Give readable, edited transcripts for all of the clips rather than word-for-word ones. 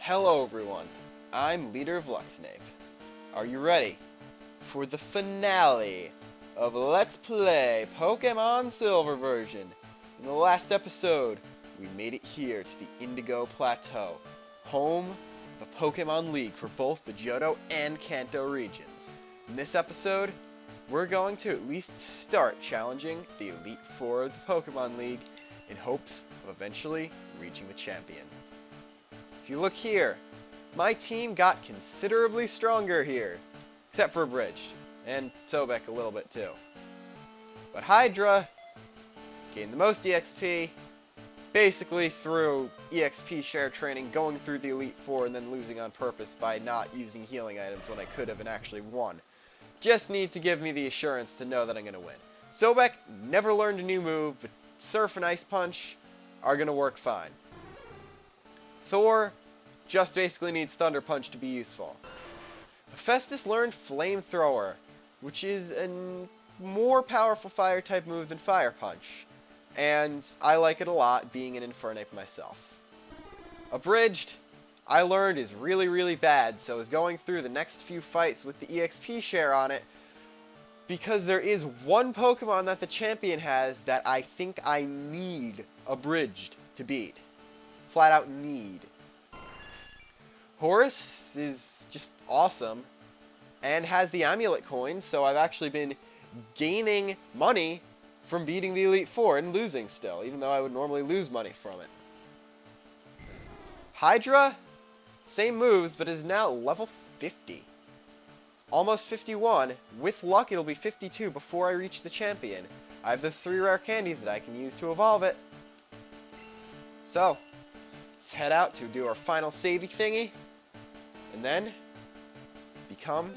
Hello everyone, I'm LeaderofLuxinape. Are you ready for the finale of Let's Play Pokémon Silver version? In the last episode, we made it here to the Indigo Plateau, home of the Pokémon League for both the Johto and Kanto regions. In this episode, we're going to at least start challenging the Elite Four of the Pokémon League in hopes of eventually reaching the champion. If you look here, my team got considerably stronger here, except for Abridged, and Sobek a little bit too. But Hydra gained the most EXP, basically through EXP share training, going through the Elite Four and then losing on purpose by not using healing items when I could have and actually won. Just need to give me the assurance to know that I'm going to win. Sobek never learned a new move, but Surf and Ice Punch are going to work fine. Thor just basically needs Thunder Punch to be useful. Hephaestus learned Flamethrower, which is a more powerful fire type move than Fire Punch, and I like it a lot, being an Infernape myself. Abridged, I learned, is really bad, so is going through the next few fights with the EXP share on it, because there is one Pokemon that the champion has that I think I need Abridged to beat. Flat out need. Horus is just awesome and has the amulet coin, so I've actually been gaining money from beating the Elite Four and losing still, even though I would normally lose money from it. Hydra, same moves, but is now level 50. Almost 51. With luck, it'll be 52 before I reach the champion. I have those 3 rare candies that I can use to evolve it. So, let's head out to do our final savey thingy, and then become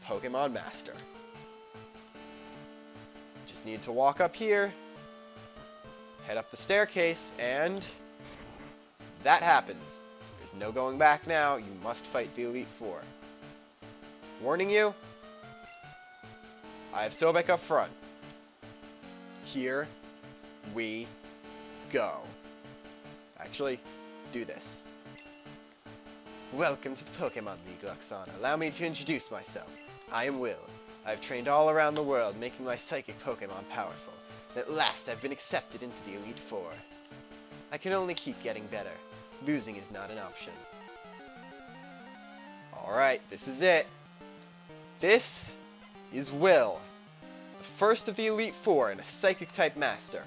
a Pokemon Master. Just need to walk up here, head up the staircase, and that happens. There's no going back now. You must fight the Elite Four. Warning you, I have Sobek up front. Here we go. Actually, do this. Welcome to the Pokemon League, Luxana. Allow me to introduce myself. I am Will. I've trained all around the world, making my psychic Pokemon powerful. And at last, I've been accepted into the Elite Four. I can only keep getting better. Losing is not an option. Alright, this is it. This is Will, the first of the Elite Four and a Psychic-type Master.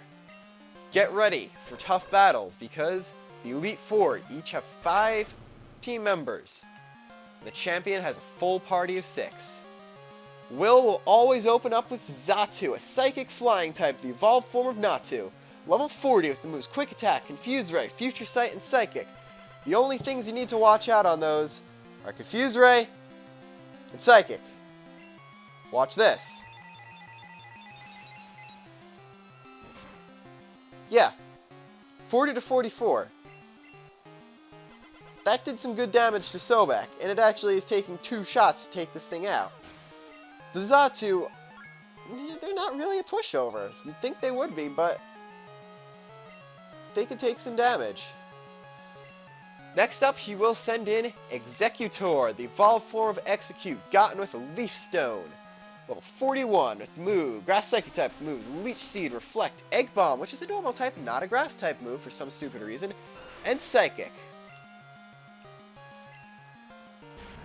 Get ready for tough battles because the Elite Four each have 5 team members. The champion has a full party of 6. Will always open up with Xatu, a Psychic Flying type, the evolved form of Natu. Level 40 with the moves Quick Attack, Confuse Ray, Future Sight, and Psychic. The only things you need to watch out on those are Confuse Ray and Psychic. Watch this. Yeah, 40 to 44. That did some good damage to Sobek, and it actually is taking 2 shots to take this thing out. The Xatu, they're not really a pushover. You'd think they would be, but they could take some damage. Next up, he will send in EXEGGUTOR, the evolved form of Execute, gotten with a Leaf Stone. Level 41 with Moo, Grass Psychic type moves, Leech Seed, Reflect, Egg Bomb, which is a normal type, not a Grass type move for some stupid reason, and Psychic.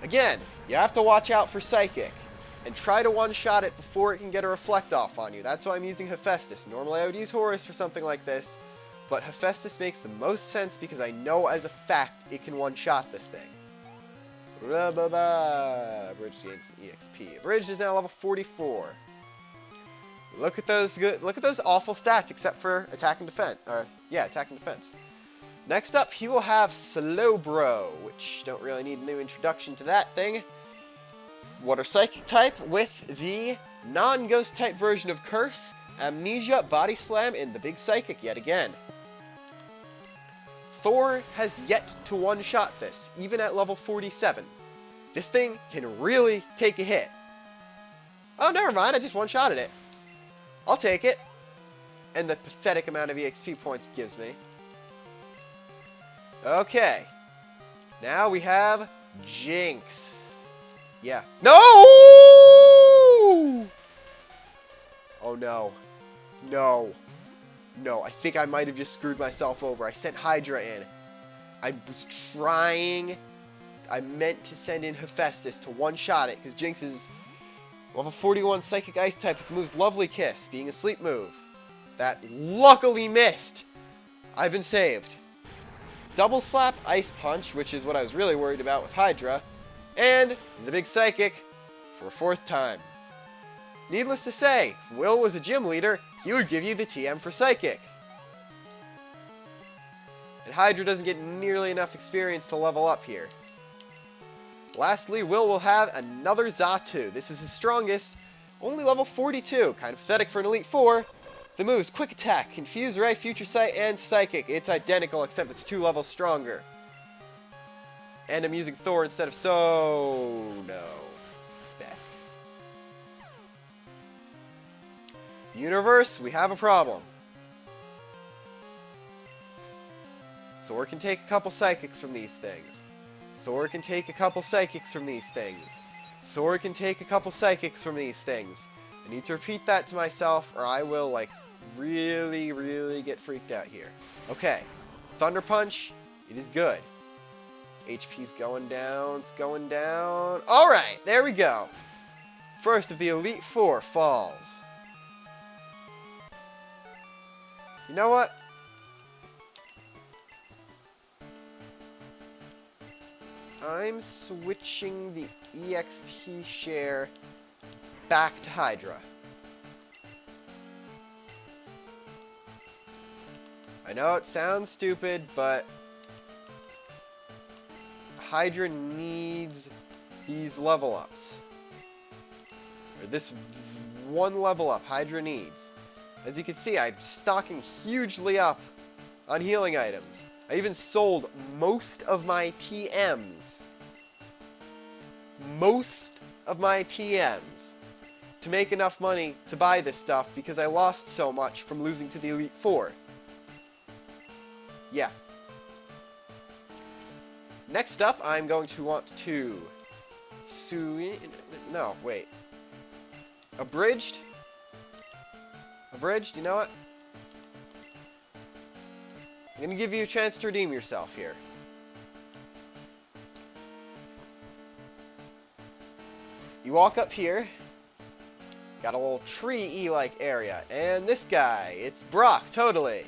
Again, you have to watch out for Psychic, and try to one-shot it before it can get a Reflect off on you. That's why I'm using Hephaestus. Normally I would use Horus for something like this, but Hephaestus makes the most sense because I know as a fact it can one-shot this thing. Abridged gains some EXP. Abridged is now level 44. Look at those awful stats, except for attack and defense. Attack and defense. Next up, he will have Slowbro, which don't really need a new introduction to that thing. Water Psychic type with the non-Ghost type version of Curse, Amnesia, Body Slam, and the Big Psychic yet again. Thor has yet to one-shot this, even at level 47. This thing can really take a hit. Oh, never mind, I just one-shotted it. I'll take it. And the pathetic amount of EXP points it gives me. Okay. Now we have Jinx. Yeah. No! Oh no. No. No, I think I might have just screwed myself over. I sent Hydra in. I was trying. I meant to send in Hephaestus to one-shot it, because Jinx is level 41 Psychic Ice type with the moves Lovely Kiss, being a sleep move. That luckily missed. I've been saved. Double Slap Ice Punch, which is what I was really worried about with Hydra, and the Big Psychic for a 4th time. Needless to say, if Will was a gym leader, he would give you the TM for Psychic. And Hydra doesn't get nearly enough experience to level up here. Lastly, Will have another Xatu. This is his strongest, only level 42, kind of pathetic for an Elite Four. The moves Quick Attack, Confuse Ray, Future Sight, and Psychic. It's identical except it's 2 levels stronger. And I'm using Thor instead of no. Back. Universe, we have a problem. Thor can take a couple Psychics from these things. Thor can take a couple Psychics from these things. Thor can take a couple Psychics from these things. I need to repeat that to myself or I will, like, really get freaked out here. Okay. Thunder Punch. It is good. HP's going down. It's going down. Alright, there we go. First of the Elite Four falls. You know what? I'm switching the EXP share back to Hydra. I know it sounds stupid, but Hydra needs these level ups. Or this one level up Hydra needs. As you can see, I'm stocking hugely up on healing items. I even sold most of my TMs. Most of my TMs to make enough money to buy this stuff because I lost so much from losing to the Elite Four. Yeah. Next up, I'm going to want to... No, wait. Abridged? Abridged, you know what? I'm going to give you a chance to redeem yourself here. You walk up here. Got a little tree-y-like area. And this guy, it's Brock, totally.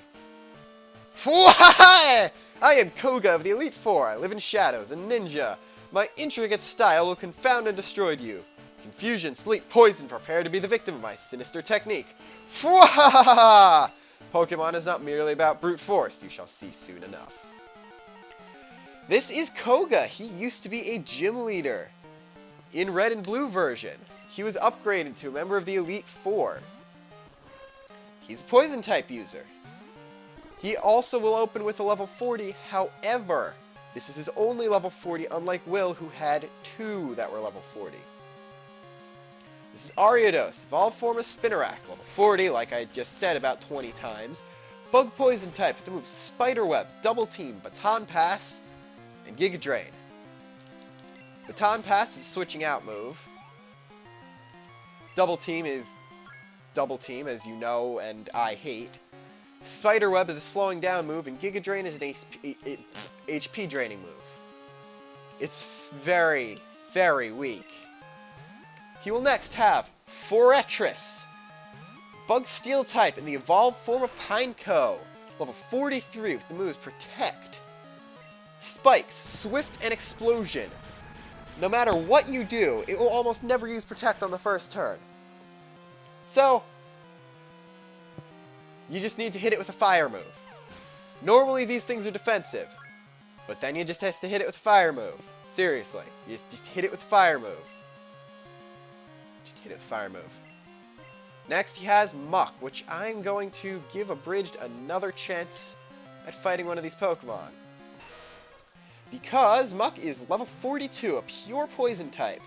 I am Koga of the Elite Four. I live in shadows, a ninja. My intricate style will confound and destroy you. Confusion, sleep, poison, prepare to be the victim of my sinister technique. Pokemon is not merely about brute force, you shall see soon enough. This is Koga. He used to be a gym leader. In Red and Blue version, he was upgraded to a member of the Elite Four. He's a poison type user. He also will open with a level 40, however, this is his only level 40, unlike Will, who had 2 that were level 40. This is GYARADOS, evolved form of Spinarak, level 40, like I just said about 20 times. Bug Poison type with the moves Spider Web, Double Team, Baton Pass, and Giga Drain. Baton Pass is a switching out move. Double Team is Double Team, as you know and I hate. Spider Web is a slowing down move, and Giga Drain is an HP draining move. It's very, very weak. He will next have Forretress, Bug Steel type in the evolved form of Pineco, level 43 with the moves Protect, Spikes, Swift, and Explosion. No matter what you do, it will almost never use Protect on the first turn. So, you just need to hit it with a fire move. Normally these things are defensive, but then you just have to hit it with a fire move. Seriously, you just hit it with a fire move. Just hit it with a fire move. Next he has Muck, which I'm going to give Abridged another chance at fighting one of these Pokemon. Because Muck is level 42, a pure poison type.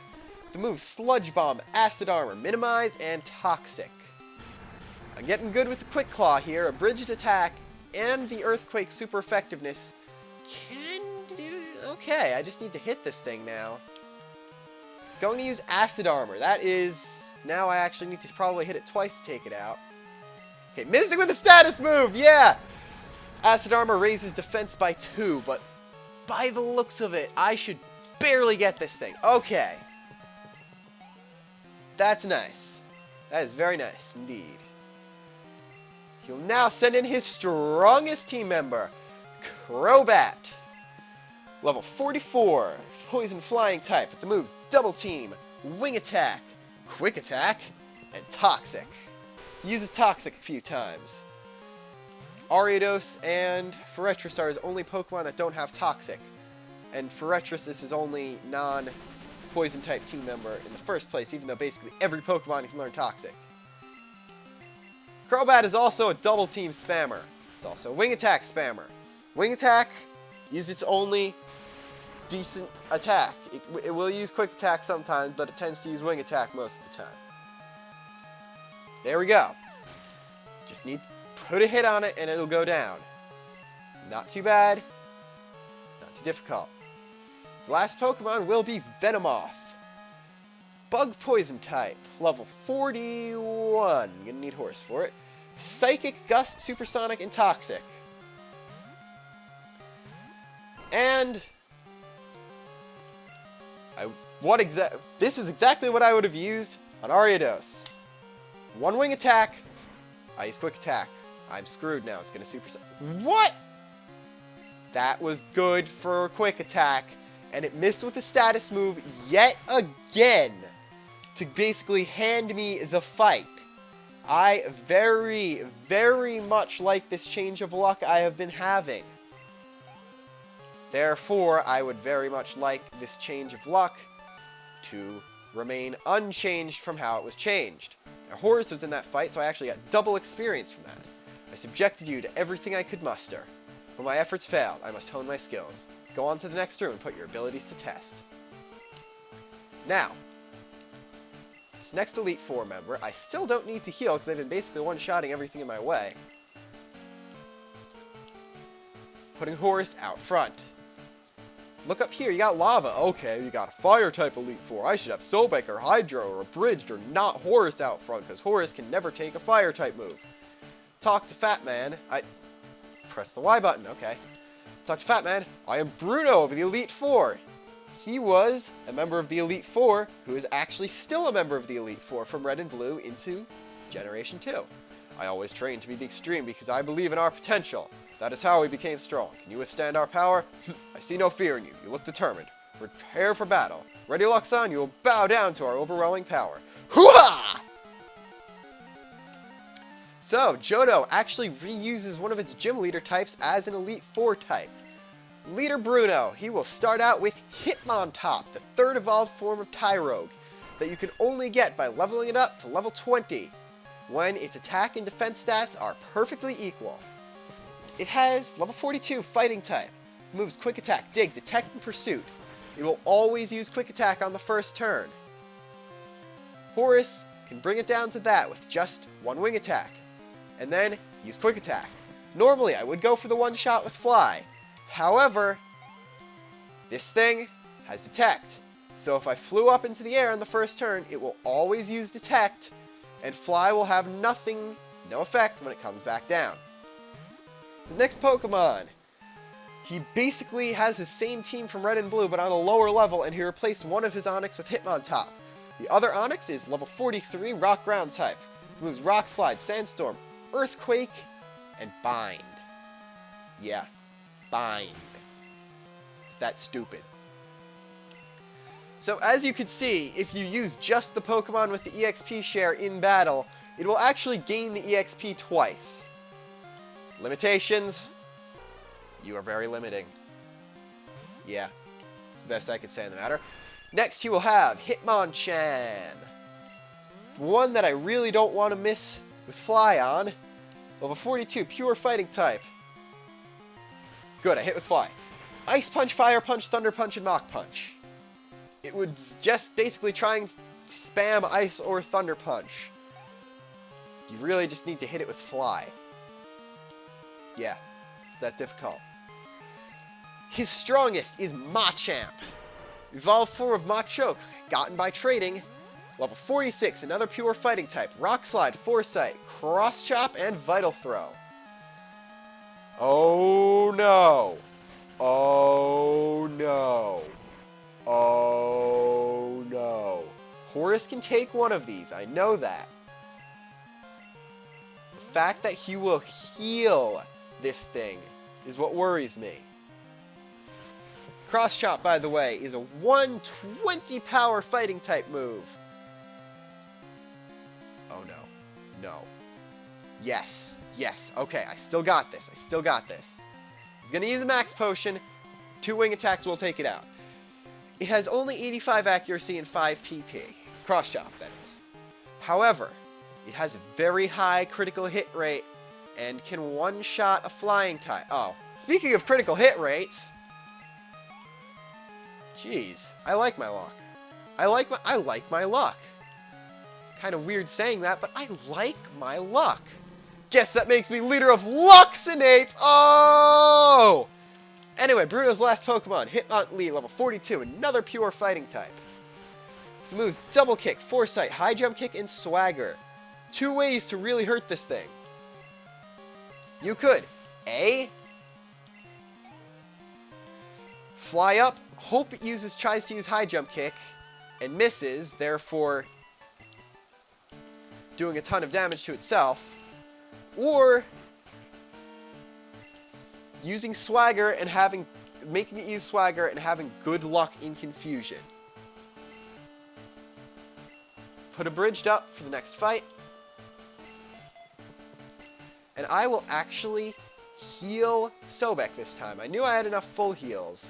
The moves Sludge Bomb, Acid Armor, Minimize, and Toxic. I'm getting good with the Quick Claw here, Abridged Attack, and the Earthquake Super Effectiveness can do Okay, I just need to hit this thing now. Going to use Acid Armor. That is... Now I actually need to probably hit it twice to take it out. Okay, Mystic with a status move! Yeah! Acid Armor raises defense by 2, but by the looks of it, I should barely get this thing. Okay. That's nice. That is very nice indeed. He'll now send in his strongest team member, Crobat. Level 44, Poison Flying type with the moves Double Team, Wing Attack, Quick Attack, and Toxic. He uses Toxic a few times. Gyarados and Forretress are his only Pokemon that don't have Toxic. And Forretress is his only non-Poison type team member in the first place, even though basically every Pokemon can learn Toxic. Crobat is also a Double Team spammer. It's also a Wing Attack spammer. Wing Attack is its only decent attack. It will use Quick Attack sometimes, but it tends to use Wing Attack most of the time. There we go. Just need to put a hit on it and it'll go down. Not too bad. Not too difficult. His last Pokemon will be Venomoth. Bug Poison type. Level 41. I'm gonna need Horse for it. Psychic, Gust, Supersonic, and Toxic. And... This is exactly what I would have used on Gyarados. One Wing Attack. I use Quick Attack. I'm screwed now. It's going to Super... What? That was good for Quick Attack. And it missed with the status move yet again. To basically hand me the fight. I very, very much like this change of luck I have been having. Therefore, I would very much like this change of luck to remain unchanged from how it was changed. Now, Horus was in that fight, so I actually got double experience from that. I subjected you to everything I could muster. When my efforts failed, I must hone my skills. Go on to the next room and put your abilities to test. Now, this next Elite Four member, I still don't need to heal because I've been basically one-shotting everything in my way. Putting Horus out front. Look up here, you got Lava. Okay, you got a Fire-type Elite Four. I should have Sobek or Hydro or Abridged or not Horus out front because Horus can never take a Fire-type move. Talk to Fat Man. I press the Y button, okay. Talk to Fat Man. I am Bruno of the Elite Four. He was a member of the Elite Four who is actually still a member of the Elite Four from Red and Blue into Generation 2. I always train to be the extreme because I believe in our potential. That is how we became strong. Can you withstand our power? I see no fear in you. You look determined. Prepare for battle. Ready, locks on, you will bow down to our overwhelming power. Hoo-ha! So, Johto actually reuses one of its gym leader types as an Elite Four type. Leader Bruno, he will start out with Hitmontop, the third evolved form of Tyrogue, that you can only get by leveling it up to level 20, when its attack and defense stats are perfectly equal. It has level 42 Fighting type. It moves Quick Attack, Dig, Detect, and Pursuit. It will always use Quick Attack on the first turn. Horus can bring it down to that with just one Wing Attack, and then use Quick Attack. Normally, I would go for the one shot with Fly. However, this thing has Detect. So if I flew up into the air on the first turn, it will always use Detect, and Fly will have no effect when it comes back down. The next Pokemon, he basically has his same team from Red and Blue, but on a lower level, and he replaced one of his Onix with Hitmontop. The other Onix is level 43 Rock Ground type. It moves Rock Slide, Sandstorm, Earthquake, and Bind. Yeah, Bind. It's that stupid. So as you can see, if you use just the Pokemon with the EXP share in battle, it will actually gain the EXP twice. Limitations, you are very limiting. Yeah, that's the best I could say on the matter. Next you will have Hitmonchan. One that I really don't want to miss with Fly on. Level 42, pure fighting type. Good, I hit with Fly. Ice Punch, Fire Punch, Thunder Punch, and Mach Punch. It would just basically trying to spam Ice or Thunder Punch. You really just need to hit it with Fly. Yeah, it's that difficult. His strongest is Machamp. Evolved form of Machoke, gotten by trading. Level 46, another pure fighting type. Rock Slide, Foresight, Cross Chop, and Vital Throw. Oh no. Oh no. Oh no. Horus can take one of these, I know that. The fact that he will heal this thing is what worries me. Cross Chop, by the way, is a 120 power fighting type move. Oh no. No. Yes. Yes. Okay, I still got this. I still got this. He's going to use a max potion. 2 wing attacks will take it out. It has only 85 accuracy and 5 PP. Cross Chop, that is. However, it has a very high critical hit rate and can one-shot a flying type. Oh, speaking of critical hit rates... Jeez, I like my luck. I like my luck. Kind of weird saying that, but I like my luck. Guess that makes me leader of Luxinape. Oh! Anyway, Bruno's last Pokemon, Hitmontope, level 42, another pure fighting type. The moves Double Kick, Foresight, High Jump Kick, and Swagger. 2 ways to really hurt this thing. You could A, fly up, hope it tries to use High Jump Kick, and misses, therefore doing a ton of damage to itself. Or using Swagger and making it use Swagger and having good luck in confusion. Put a bridged up for the next fight. And I will actually heal Sobek this time. I knew I had enough full heals,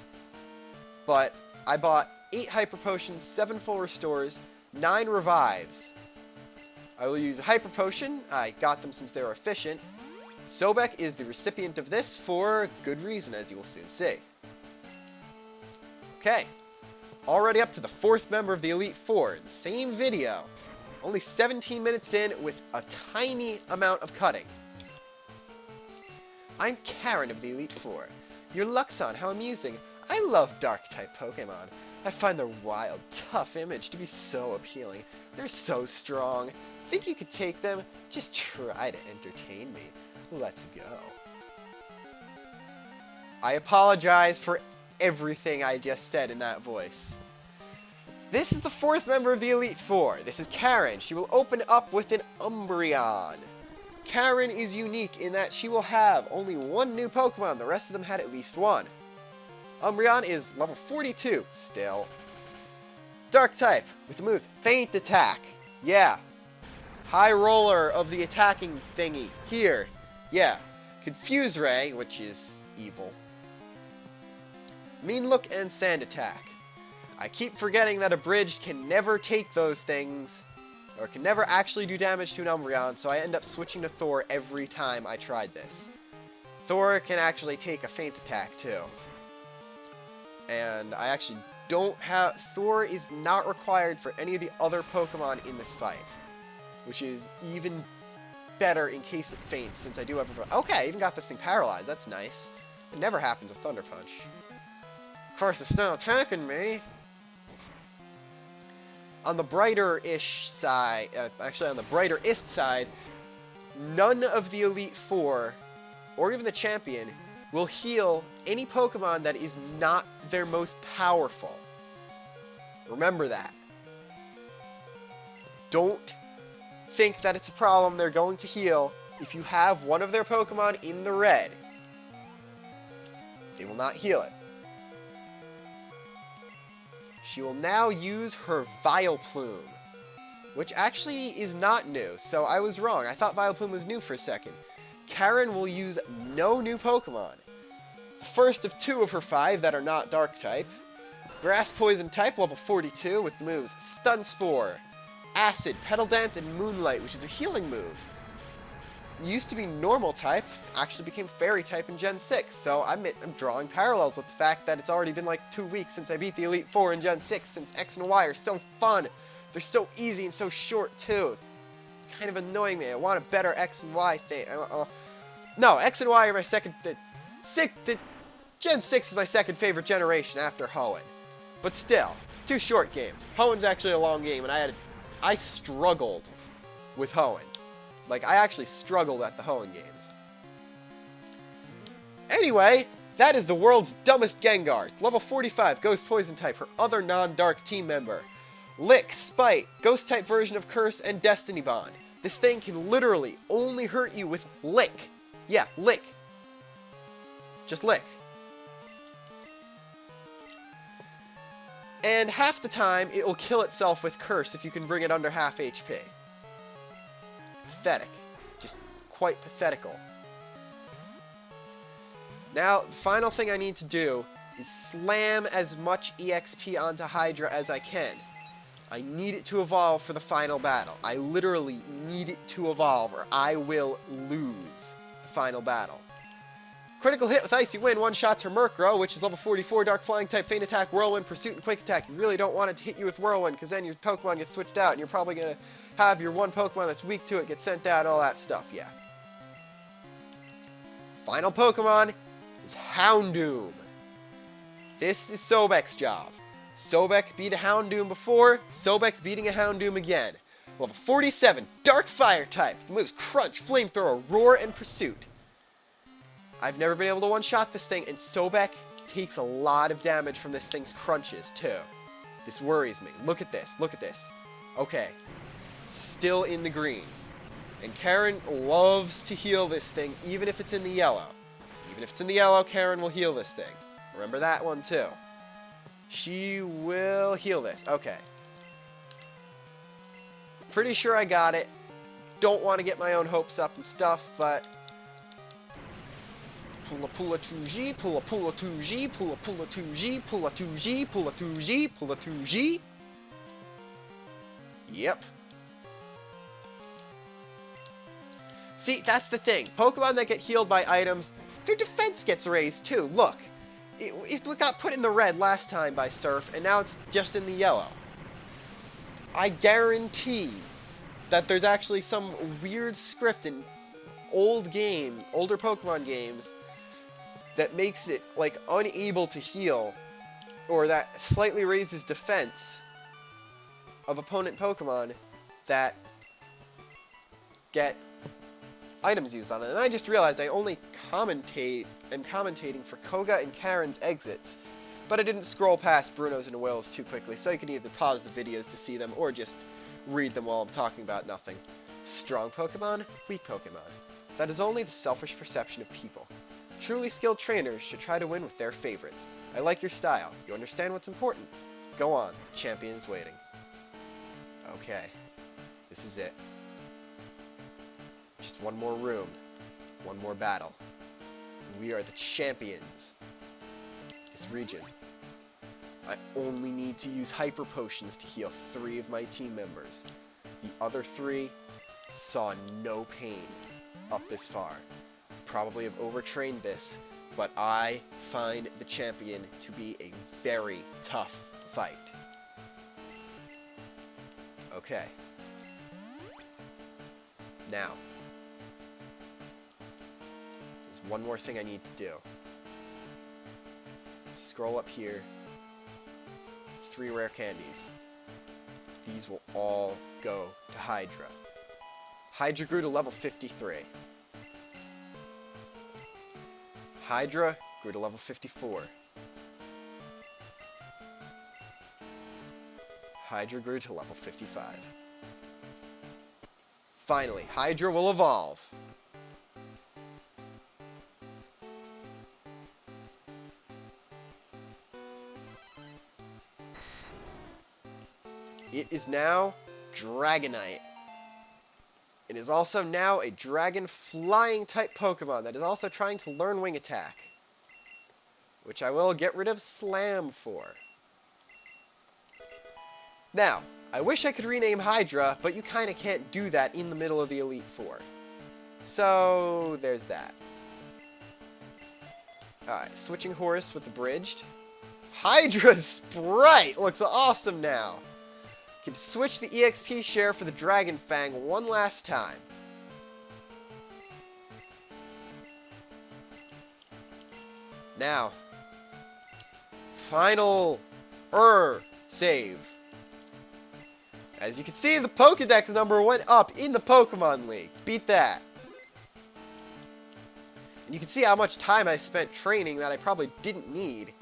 but I bought 8 Hyper Potions, 7 full restores, 9 revives. I will use a Hyper Potion. I got them since they were efficient. Sobek is the recipient of this for good reason, as you will soon see. Okay, already up to the 4th member of the Elite Four in the same video. Only 17 minutes in with a tiny amount of cutting. I'm Karen of the Elite Four. Your Luxon, how amusing. I love Dark-type Pokemon. I find their wild, tough image to be so appealing. They're so strong. Think you could take them? Just try to entertain me. Let's go. I apologize for everything I just said in that voice. This is the 4th member of the Elite Four. This is Karen. She will open up with an Umbreon. Karen is unique in that she will have only 1 new Pokemon. The rest of them had at least 1. Umbreon is level 42 still. Dark type with the moves Feint Attack. Yeah. High Roller of the attacking thingy. Here. Yeah. Confuse Ray, which is evil. Mean Look and Sand Attack. I keep forgetting that a bridge can never take those things, or can never actually do damage to an Umbreon, so I end up switching to Thor every time I tried this. Thor can actually take a Feint Attack too. And I actually don't have... Thor is not required for any of the other Pokemon in this fight, which is even better in case it faints, since I do have a... Okay, I even got this thing paralyzed. That's nice. It never happens with Thunder Punch. Of course, it's still attacking me. On the brighter-ish side, actually on the brighter-ist side, none of the Elite Four, or even the champion, will heal any Pokemon that is not their most powerful. Remember that. Don't think that it's a problem they're going to heal if you have one of their Pokemon in the red. They will not heal it. She will now use her Vileplume, which actually is not new, so I was wrong. I thought Vileplume was new for a second. Karen will use no new Pokemon. The first of 2 of her 5 that are not Dark-type. Grass Poison type, level 42, with the moves Stun Spore, Acid, Petal Dance, and Moonlight, which is a healing move. Used to be Normal type, actually became Fairy type in Gen 6, so I'm drawing parallels with the fact that it's already been like 2 weeks since I beat the Elite Four in Gen 6, since X and Y are so fun. They're so easy and so short, too. It's kind of annoying me. I want a better X and Y thing. No, X and Y are my second... Gen 6 is my second favorite generation after Hoenn. But still, 2 short games. Hoenn's actually a long game, and I struggled with Hoenn. Like, I actually struggled at the Hoenn games. Anyway, that is the world's dumbest Gengar. Level 45, Ghost Poison type, her other non-dark team member. Lick, Spite, Ghost type version of Curse, and Destiny Bond. This thing can literally only hurt you with Lick. Yeah, Lick. Just Lick. And half the time, it will kill itself with Curse if you can bring it under half HP. Pathetic. Just quite pathetical. Now, the final thing I need to do is slam as much EXP onto Hydra as I can. I need it to evolve for the final battle. I literally need it to evolve or I will lose the final battle. Critical hit with Icy Wind one-shots her Murkrow, which is level 44, Dark Flying type, Feint Attack, Whirlwind, Pursuit, and Quick Attack. You really don't want it to hit you with Whirlwind, because then your Pokemon gets switched out, and you're probably going to have your one Pokemon that's weak to it get sent out and all that stuff, yeah. Final Pokemon is Houndoom. This is Sobek's job. Sobek beat a Houndoom before, Sobek's beating a Houndoom again. Level 47, Dark Fire type. The moves Crunch, Flamethrower, Roar, and Pursuit. I've never been able to one-shot this thing, and Sobek takes a lot of damage from this thing's crunches, too. This worries me. Look at this. Look at this. Okay. It's still in the green. And Karen loves to heal this thing, even if it's in the yellow. Even if it's in the yellow, Karen will heal this thing. Remember that one, too. She will heal this. Okay. Pretty sure I got it. Don't want to get my own hopes up and stuff, but... Pulla 2G, pulla 2G, pulla 2G, pulla 2G, pulla 2G, pulla 2G. Yep. See, that's the thing. Pokemon that get healed by items, their defense gets raised too. Look. It got put in the red last time by Surf, and now it's just in the yellow. I guarantee that there's actually some weird script in older Pokemon games that makes it, like, unable to heal, or that slightly raises defense of opponent Pokemon that get items used on it. And I just realized I only am commentating for Koga and Karen's exits, but I didn't scroll past Bruno's and Will's too quickly, so you can either pause the videos to see them, or just read them while I'm talking about nothing. Strong Pokemon, weak Pokemon. That is only the selfish perception of people. Truly skilled trainers should try to win with their favorites. I like your style. You understand what's important. Go on. The champion is waiting. Okay. This is it. Just one more room. One more battle. We are the champions of this region. I only need to use Hyper Potions to heal 3 of my team members. The other 3 saw no pain up this far. Probably have overtrained this, but I find the champion to be a very tough fight. Okay. Now, there's one more thing I need to do. Scroll up here. 3 rare candies. These will all go to Hydra. Hydra grew to level 53. Hydra grew to level 54. Hydra grew to level 55. Finally, Hydra will evolve. It is now Dragonite. It is also now a dragon flying type Pokemon that is also trying to learn Wing Attack, which I will get rid of Slam for. Now, I wish I could rename Hydra, but you kind of can't do that in the middle of the Elite Four. So, there's that. Alright, switching horse with the Bridged. Hydra's sprite looks awesome now. Can switch the EXP share for the Dragon Fang one last time. Now, final save. As you can see, the Pokedex number went up in the Pokemon League. Beat that. And you can see how much time I spent training that I probably didn't need.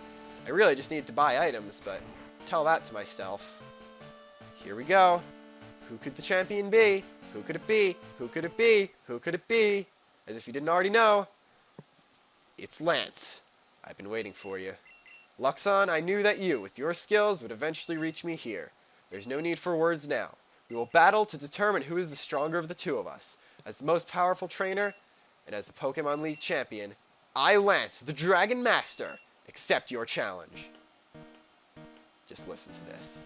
I really just needed to buy items, but tell that to myself. Here we go. Who could the champion be? Who could it be? Who could it be? Who could it be? As if you didn't already know, it's Lance. I've been waiting for you. Luxon, I knew that you, with your skills, would eventually reach me here. There's no need for words now. We will battle to determine who is the stronger of the two of us. As the most powerful trainer, and as the Pokemon League champion, I, Lance, the Dragon Master, accept your challenge. Just listen to this.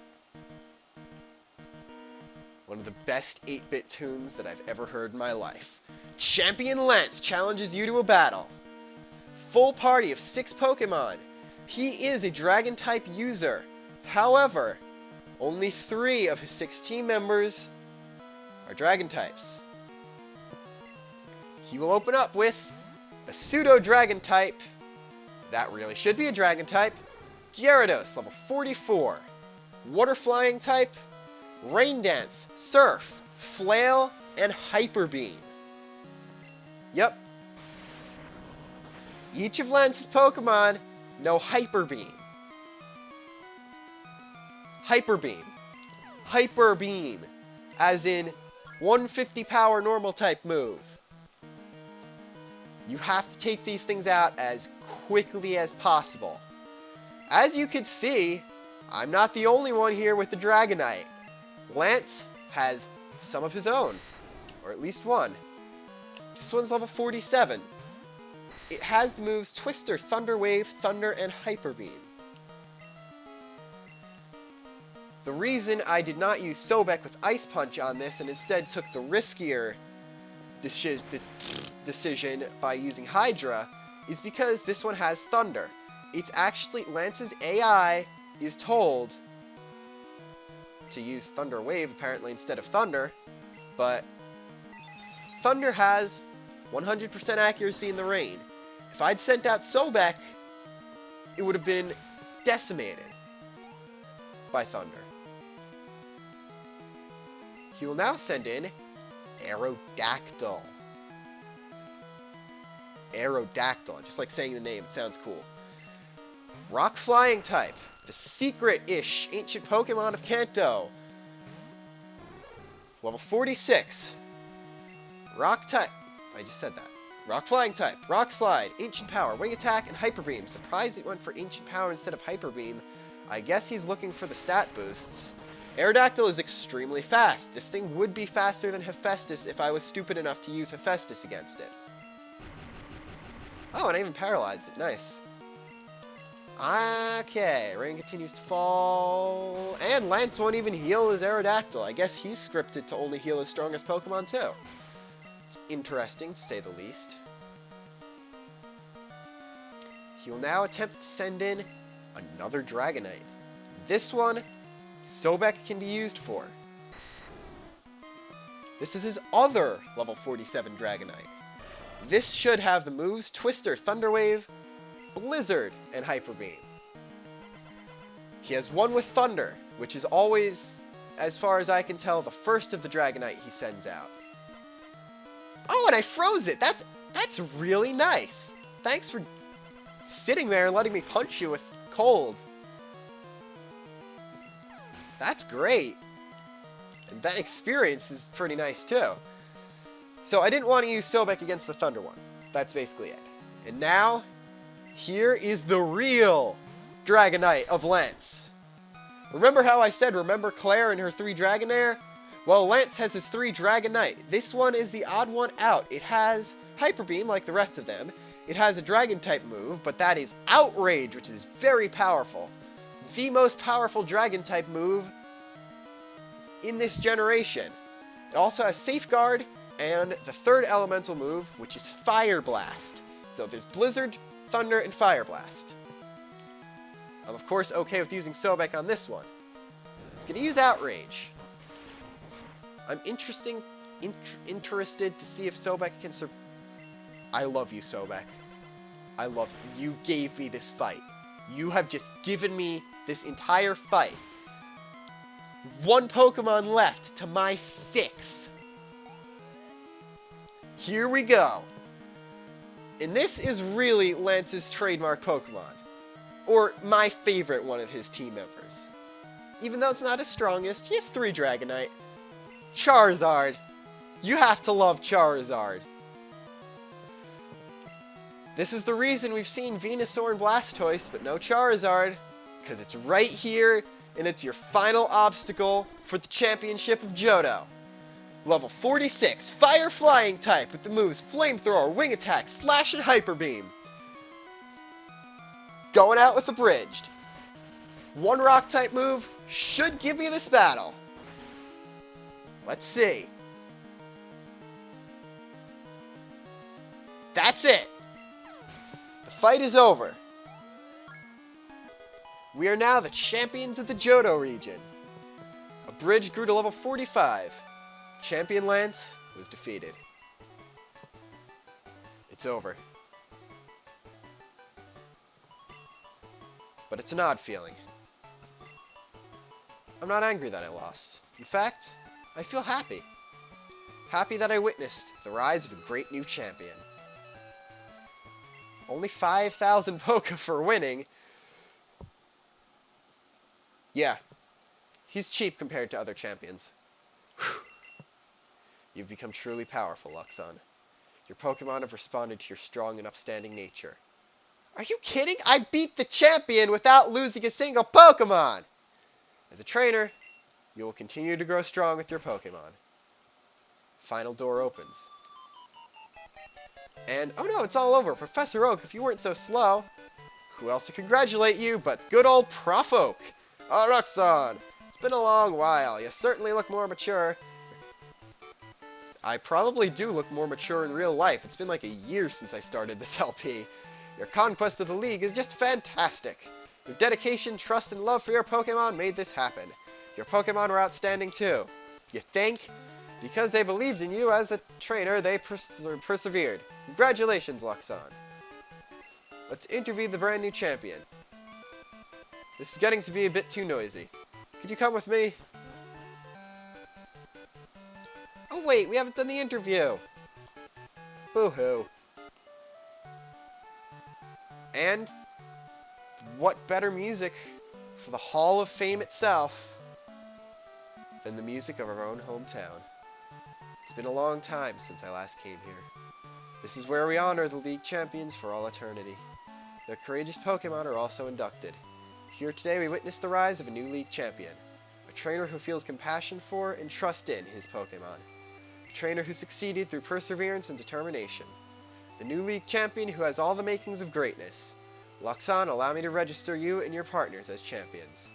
One of the best 8-bit tunes that I've ever heard in my life. Champion Lance challenges you to a battle. Full party of 6 Pokemon. He is a Dragon-type user. However, only 3 of his 6 team members are Dragon-types. He will open up with a pseudo-Dragon-type, that really should be a Dragon-type, Gyarados, level 44. Water-flying type, Rain Dance, Surf, Flail, and Hyper Beam. Yep. Each of Lance's Pokemon know Hyper Beam. Hyper Beam. Hyper Beam. As in 150 power normal type move. You have to take these things out as quickly as possible. As you can see, I'm not the only one here with the Dragonite. Lance has some of his own, or at least one. This one's level 47. It has the moves Twister, Thunder Wave, Thunder, and Hyper Beam. The reason I did not use Sobek with Ice Punch on this and instead took the riskier decision by using Hydra is because this one has Thunder. It's actually, Lance's AI is told to use Thunder Wave apparently instead of Thunder, but Thunder has 100% accuracy in the rain. If I'd sent out Sobek, it would have been decimated by Thunder. He will now send in Aerodactyl. Aerodactyl, just like saying the name, it sounds cool. Rock Flying type, the secret-ish ancient Pokemon of Kanto. Level 46. Rock type, I just said that. Rock Flying type, Rock Slide, Ancient Power, Wing Attack, and Hyper Beam. Surprised it went for Ancient Power instead of Hyper Beam. I guess he's looking for the stat boosts. Aerodactyl is extremely fast. This thing would be faster than Hephaestus if I was stupid enough to use Hephaestus against it. Oh, and I even paralyzed it. Nice. Okay, rain continues to fall. And Lance won't even heal his Aerodactyl. I guess he's scripted to only heal his strongest Pokemon too. It's interesting, to say the least. He will now attempt to send in another Dragonite. This one, Sobek can be used for. This is his other level 47 Dragonite. This should have the moves Twister, Thunder Wave, Blizzard, and Hyper Beam. He has one with Thunder, which is always, as far as I can tell, the first of the Dragonite he sends out. Oh, and I froze it! That's really nice! Thanks for sitting there and letting me punch you with cold. That's great. And that experience is pretty nice too. So I didn't want to use Sobek against the Thunder one. That's basically it. And now, here is the real Dragonite of Lance. Remember how I said, remember Claire and her 3 Dragonair? Well, Lance has his 3 Dragonite. This one is the odd one out. It has Hyper Beam like the rest of them. It has a Dragon-type move, but that is Outrage, which is very powerful. The most powerful Dragon-type move in this generation. It also has Safeguard and the 3rd elemental move, which is Fire Blast. So there's Blizzard, Thunder, and Fire Blast. I'm of course okay with using Sobek on this one. He's going to use Outrage. I'm interested to see if Sobek can I love you, Sobek. I love you. You gave me this fight. You have just given me this entire fight. 1 Pokemon left to my 6. Here we go. And this is really Lance's trademark Pokemon. Or my favorite one of his team members. Even though it's not his strongest, he has 3 Dragonite. Charizard. You have to love Charizard. This is the reason we've seen Venusaur and Blastoise, but no Charizard. Because it's right here, and it's your final obstacle for the championship of Johto. Level 46, Fire Flying type with the moves Flamethrower, Wing Attack, Slash, and Hyper Beam. Going out with Abridged. 1 Rock type move should give you this battle. Let's see. That's it. The fight is over. We are now the champions of the Johto region. Abridged grew to level 45. Champion Lance was defeated. It's over. But it's an odd feeling. I'm not angry that I lost. In fact, I feel happy. Happy that I witnessed the rise of a great new champion. Only 5,000 Poké for winning. Yeah, he's cheap compared to other champions. Whew. You've become truly powerful, Luxon. Your Pokemon have responded to your strong and upstanding nature. Are you kidding? I beat the champion without losing a single Pokemon! As a trainer, you will continue to grow strong with your Pokemon. Final door opens. And, oh no, it's all over. Professor Oak, if you weren't so slow, who else to congratulate you but good old Prof. Oak? Oh, Luxon, it's been a long while. You certainly look more mature. I probably do look more mature in real life. It's been like a year since I started this LP. Your conquest of the League is just fantastic. Your dedication, trust, and love for your Pokemon made this happen. Your Pokemon were outstanding too. You think? Because they believed in you as a trainer, they persevered. Congratulations, Luxon. Let's interview the brand new champion. This is getting to be a bit too noisy. Could you come with me? Oh wait, we haven't done the interview. Boo-hoo. And what better music for the Hall of Fame itself than the music of our own hometown. It's been a long time since I last came here. This is where we honor the League champions for all eternity. Their courageous Pokemon are also inducted. Here today we witness the rise of a new League champion. A trainer who feels compassion for and trust in his Pokemon. A trainer who succeeded through perseverance and determination. The new League champion who has all the makings of greatness. Luxon, allow me to register you and your partners as champions.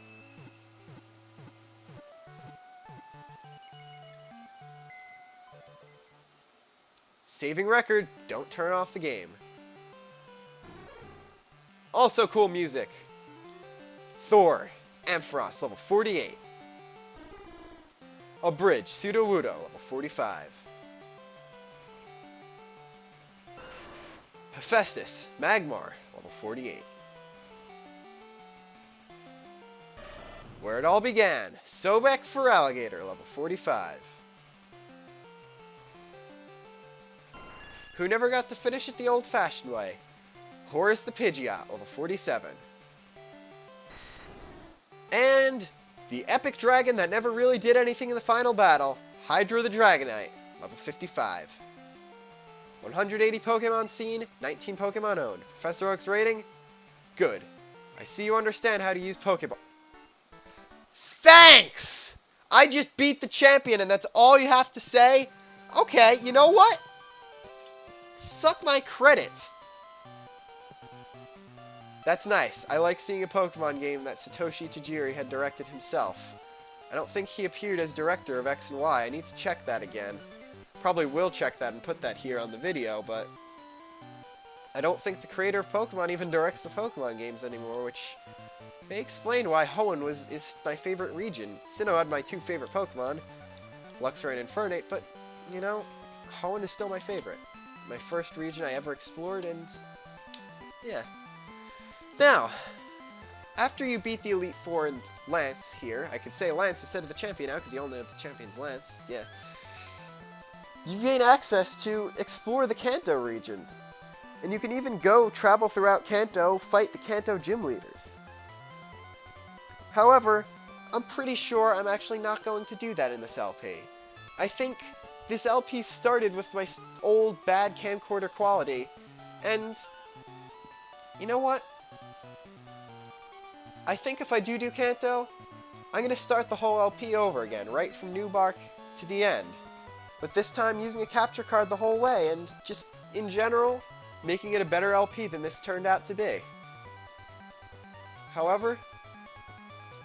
Saving record, don't turn off the game. Also cool music. Thor, Ampharos, level 48. Abridged, Sudowoodo, level 45. Hephaestus, Magmar, level 48. Where it all began, Sobek for Alligator, level 45. Who never got to finish it the old-fashioned way, Horus the Pidgeot, level 47. And the epic dragon that never really did anything in the final battle, Hydro the Dragonite, level 55. 180 Pokemon seen, 19 Pokemon owned. Professor Oak's rating? Good. I see you understand how to use Pokeball. Thanks! I just beat the champion and that's all you have to say? Okay, you know what? Suck my credits. That's nice. I like seeing a Pokemon game that Satoshi Tajiri had directed himself. I don't think he appeared as director of X and Y. I need to check that again. Probably will check that and put that here on the video, but I don't think the creator of Pokemon even directs the Pokemon games anymore, which may explain why Hoenn is my favorite region. Sinnoh had my 2 favorite Pokemon, Luxray and Infernape, but, you know, Hoenn is still my favorite. My first region I ever explored, and yeah. Now, after you beat the Elite Four and Lance here, I could say Lance instead of the champion now because you all know the champion's Lance, yeah. You gain access to explore the Kanto region. And you can even go travel throughout Kanto, fight the Kanto gym leaders. However, I'm pretty sure I'm actually not going to do that in this LP. I think this LP started with my old bad camcorder quality, and you know what? I think if I do Kanto, I'm going to start the whole LP over again, right from New Bark to the end. But this time using a capture card the whole way, and just, in general, making it a better LP than this turned out to be. However,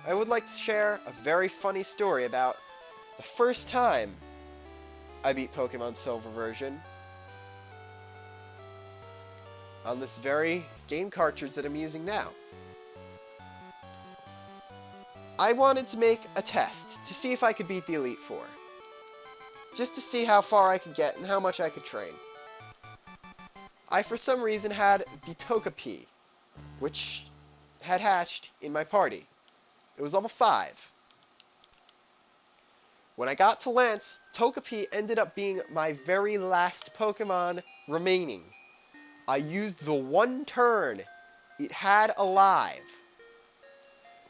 I would like to share a very funny story about the first time I beat Pokemon Silver version on this very game cartridge that I'm using now. I wanted to make a test to see if I could beat the Elite Four. Just to see how far I could get and how much I could train. I, for some reason, had the Togepi, which had hatched in my party. It was level 5. When I got to Lance, Togepi ended up being my very last Pokemon remaining. I used the one turn it had alive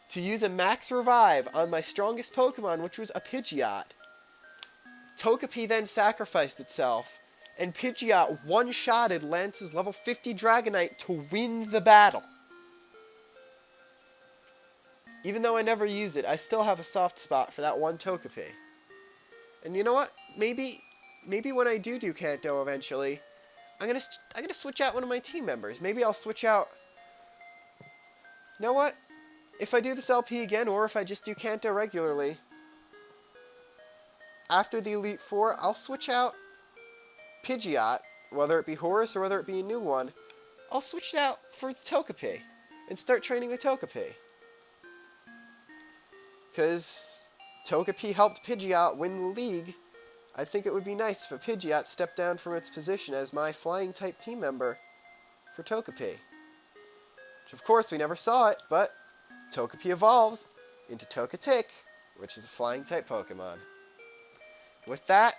to use a max revive on my strongest Pokemon, which was a Pidgeot. Togepi then sacrificed itself, and Pidgeot one-shotted Lance's level 50 Dragonite to win the battle. Even though I never use it, I still have a soft spot for that one Togepi. And you know what? Maybe when I do Kanto eventually, I'm gonna switch out one of my team members. Maybe I'll switch out. You know what? If I do this LP again, or if I just do Kanto regularly, after the Elite Four, I'll switch out Pidgeot, whether it be Horus or whether it be a new one. I'll switch it out for the Togepi and start training the Togepi. Because Togepi helped Pidgeot win the league. I think it would be nice if a Pidgeot stepped down from its position as my flying-type team member for Togepi. Which, of course, we never saw it, but Togepi evolves into Togetic, which is a flying-type Pokemon. With that,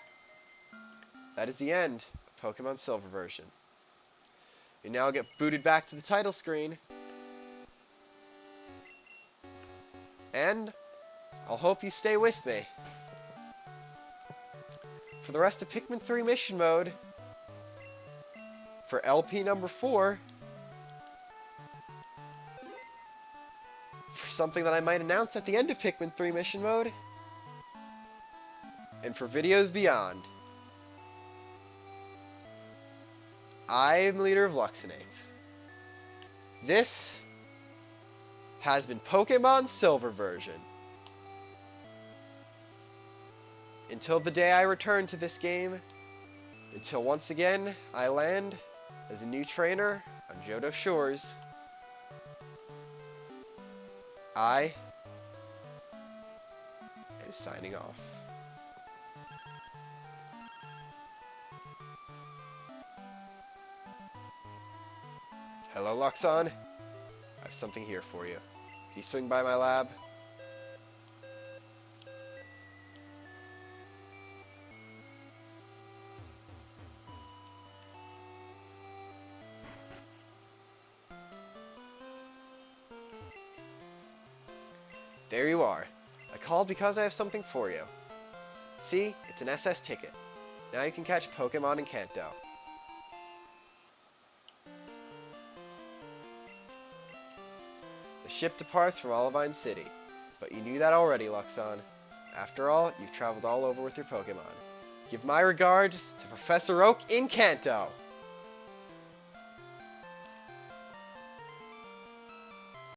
that is the end of Pokemon Silver version. We now get booted back to the title screen. And I'll hope you stay with me for the rest of Pikmin 3 Mission Mode for LP number 4. For something that I might announce at the end of Pikmin 3 Mission Mode. And for videos beyond. I'm LeaderofLuxinape. This has been Pokemon Silver version. Until the day I return to this game, until once again I land as a new trainer on Johto Shores, I am signing off. Hello, Luxon. I have something here for you. Can you swing by my lab? There you are. I called because I have something for you. See, it's an SS ticket. Now you can catch Pokemon in Kanto. The ship departs from Olivine City, but you knew that already, Luxon. After all, you've traveled all over with your Pokemon. Give my regards to Professor Oak in Kanto!